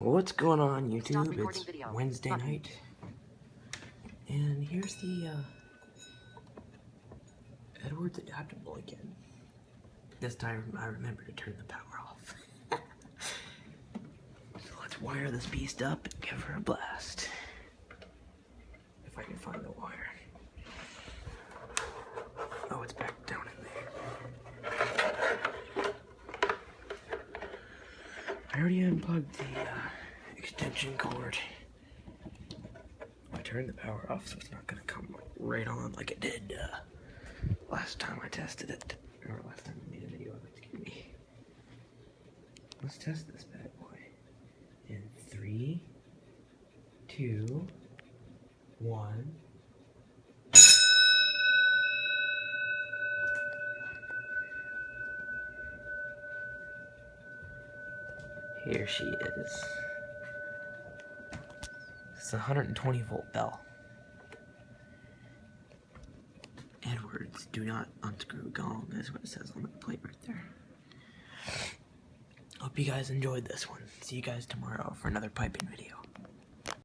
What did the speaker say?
What's going on, YouTube? It's Wednesday night, and here's the Edwards adaptable again. This time I remember to turn the power off. So let's wire this beast up and give her a blast. If I can find the wire. Oh, it's back down in there. I already unplugged the extension cord. I turned the power off, so it's not gonna come right on like it did last time I tested it, or last time I made a video of it. Excuse me. Let's test this bad boy. In 3, 2, 1. Here she is. It's a 120 volt bell. Edwards, do not unscrew gong, is what it says on the plate right there. Hope you guys enjoyed this one. See you guys tomorrow for another piping video.